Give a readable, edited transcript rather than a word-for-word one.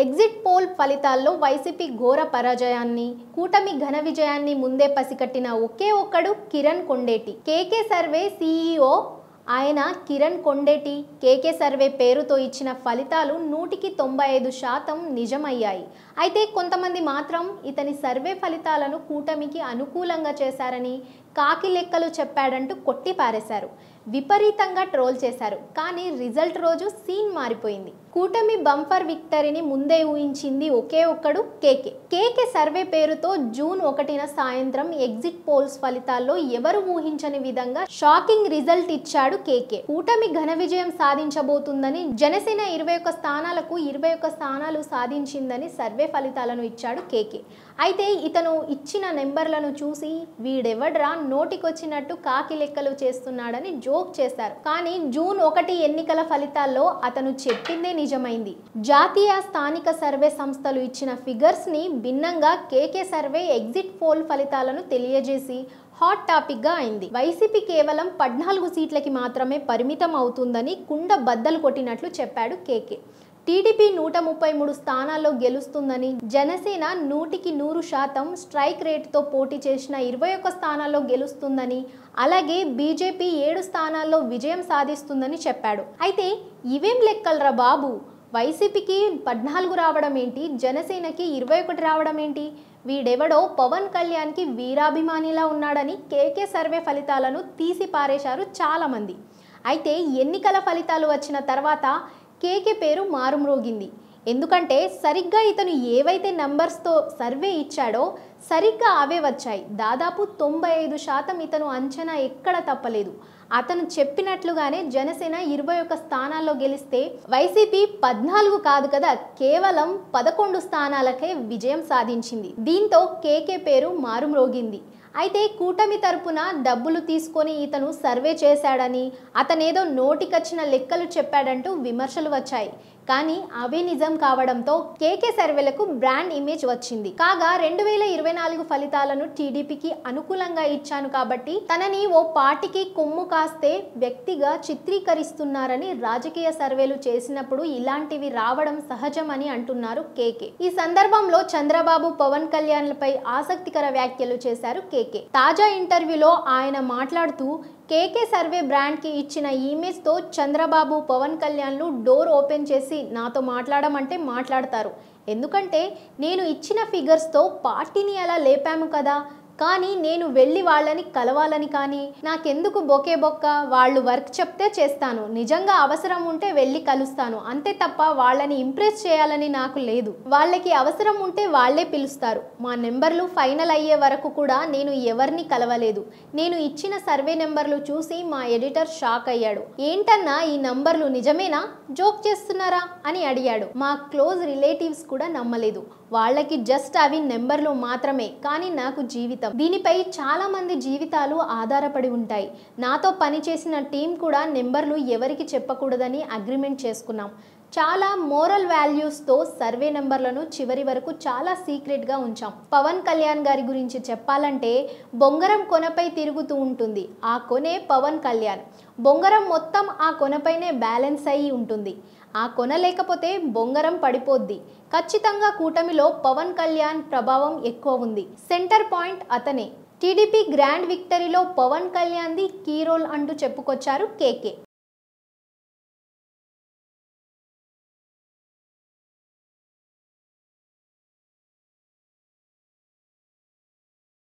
Exit poll ఫలితాల్లో YCP ఘోర పరాజయాన్ని, కూటమి ఘన విజయాన్ని ముందే పసిగట్టిన ఒకే ఒక్కడు Kiran Kondeti. KK survey CEO ఆయన కిరణ్ కొండేటి కేకే సర్వే పేరుతో ఇచ్చిన ఫలితాలు 195% నిజమయ్యాయి. అయితే కొంతమంది మాత్రం ఇతని సర్వే ఫలితాలను కూటమికి అనుకూలంగా చేశారని, కాకి లెక్కలు చెప్పాడంటూ కొట్టిపారేశారు. విపరీతంగా ట్రోల్ చేశారు. కానీ రిజల్ట్ రోజు సీన్ మారిపోయింది. కూటమి బంపర్ విక్టరీని ముందే ఊహించింది ఒకే ఒక్కడు కేకే. కేకే సర్వే పేరుతో జూన్ 1న సాయంత్రం ఎగ్జిట్ పోల్స్ ఫలితాల్లో ఎవరు ఊహించని విధంగా షాకింగ్ రిజల్ట్ ఇచ్చాడు కేకే. కూటమి ఘన విజయం సాధించబోతుందని, జనసేన 21 స్థానాలకు 21 స్థానాలు సాధించిందని సర్వే ఫలితాలను ఇచ్చాడు కేకే. అయితే ఇతను ఇచ్చిన నెంబర్లను చూసి వీడెవడ్రా నోటికొచ్చినట్టు కాకి లెక్కలు చేస్తున్నాడని జోక్ చేశారు. కానీ జూన్ 1 ఎన్నికల ఫలితాల్లో అతను చెప్పిందే నిజమైంది. జాతీయ స్థానిక సర్వే సంస్థలు ఇచ్చిన ఫిగర్స్ ని భిన్నంగా కేకే సర్వే ఎగ్జిట్ పోల్ ఫలితాలను తెలియజేసి హాట్ టాపిక్ గా అయింది. వైసీపీ కేవలం 14 సీట్లకి మాత్రమే పరిమితం అవుతుందని కుండ బద్దలు కొట్టినట్లు చెప్పాడు కేకే. టీడీపీ 133 స్థానాల్లో గెలుస్తుందని, జనసేన 100% స్ట్రైక్ రేటుతో పోటీ చేసిన 21 స్థానాల్లో గెలుస్తుందని, అలాగే బీజేపీ 7 స్థానాల్లో విజయం సాధిస్తుందని చెప్పాడు. అయితే ఇవేం లెక్కలరా బాబు, వైసీపీకి 14 రావడం ఏంటి, జనసేనకి 21 రావడం ఏంటి, వీడెవడో పవన్ కళ్యాణ్కి వీరాభిమానిలా ఉన్నాడని కేకే సర్వే ఫలితాలను తీసి పారేశారు చాలామంది. అయితే ఎన్నికల ఫలితాలు వచ్చిన తర్వాత కేకే పేరు మారుమ్రోగింది. ఎందుకంటే సరిగ్గా ఇతను ఏవైతే నంబర్స్తో సర్వే ఇచ్చాడో సరిగ్గా అవే వచ్చాయి. దాదాపు 95% ఇతను అంచనా ఎక్కడ తప్పలేదు. అతను చెప్పినట్లుగానే జనసేన 21 స్థానాల్లో గెలిస్తే వైసీపీ 14 కాదు కదా, కేవలం 11 స్థానాలకే విజయం సాధించింది. దీంతో కేకే పేరు మారుమ్రోగింది. అయితే కూటమి తరపున డబ్బులు తీసుకొని ఇతను సర్వే చేశాడని, అతనేదో నోటికొచ్చిన లెక్కలు చెప్పాడంటూ విమర్శలు వచ్చాయి. కానీ అవే నిజం కావడంతో కేకే సర్వేలకు బ్రాండ్ ఇమేజ్ వచ్చింది. కాగా 2024 ఫలితాలను టీడీపీకి అనుకూలంగా ఇచ్చాను కాబట్టి తనని ఓ పార్టీకి కొమ్ము కాస్తే వ్యక్తిగా చిత్రీకరిస్తున్నారని రాజకీయ సర్వేలు చేసినప్పుడు ఇలాంటివి రావడం సహజమని అంటున్నారు కేకే. ఈ సందర్భంలో చంద్రబాబు, పవన్ కళ్యాణ్లపై ఆసక్తికర వ్యాఖ్యలు చేశారు కేకే. తాజా ఇంటర్వ్యూలో ఆయన మాట్లాడుతూ కేకే సర్వే బ్రాండ్కి ఇచ్చిన ఇమేజ్తో చంద్రబాబు, పవన్ కళ్యాణ్లు డోర్ ఓపెన్ చేసి నాతో మాట్లాడమంటే మాట్లాడతారు. ఎందుకంటే నేను ఇచ్చిన ఫిగర్స్తో పార్టీని అలా లేపాము కదా, కానీ నేను వెళ్ళి వాళ్ళని కలవాలని కానీ, నాకెందుకు బొకే బొక్క, వాళ్ళు వర్క్ చెప్తే చేస్తాను, నిజంగా అవసరం ఉంటే వెళ్ళి కలుస్తాను, అంతే తప్ప వాళ్ళని ఇంప్రెస్ చేయాలని నాకు లేదు. వాళ్ళకి అవసరం ఉంటే వాళ్ళే పిలుస్తారు. మా నెంబర్లు ఫైనల్ అయ్యే వరకు కూడా నేను ఎవరిని కలవలేదు. నేను ఇచ్చిన సర్వే నెంబర్లు చూసి మా ఎడిటర్ షాక్ అయ్యాడు. ఏంటన్నా ఈ నంబర్లు నిజమేనా, జోక్ చేస్తున్నారా అని అడిగాడు. మా క్లోజ్ రిలేటివ్స్ కూడా నమ్మలేదు. వాళ్ళకి జస్ట్ అవి నెంబర్లు మాత్రమే, కానీ నాకు జీవితం. దీనిపై చాలా మంది జీవితాలు ఆధారపడి ఉంటాయి. నాతో పనిచేసిన టీం కూడా నెంబర్లు ఎవరికి చెప్పకూడదని అగ్రిమెంట్ చేసుకున్నాం. చాలా మోరల్ వాల్యూస్తో సర్వే నెంబర్లను చివరి వరకు చాలా సీక్రెట్గా ఉంచాం. పవన్ కళ్యాణ్ గారి గురించి చెప్పాలంటే బొంగరం కొనపై తిరుగుతూ ఉంటుంది. ఆ కొనే పవన్ కళ్యాణ్. బొంగరం మొత్తం ఆ కొనపైనే బ్యాలెన్స్ అయ్యి ఉంటుంది. ఆ కొన లేకపోతే బొంగరం పడిపోద్ది. ఖచ్చితంగా కూటమిలో పవన్ కళ్యాణ్ ప్రభావం ఎక్కువ ఉంది. సెంటర్ పాయింట్ అతనే. టీడీపీ గ్రాండ్ విక్టరీలో పవన్ కళ్యాణ్ది కీ రోల్ అంటూ చెప్పుకొచ్చారు కేకే.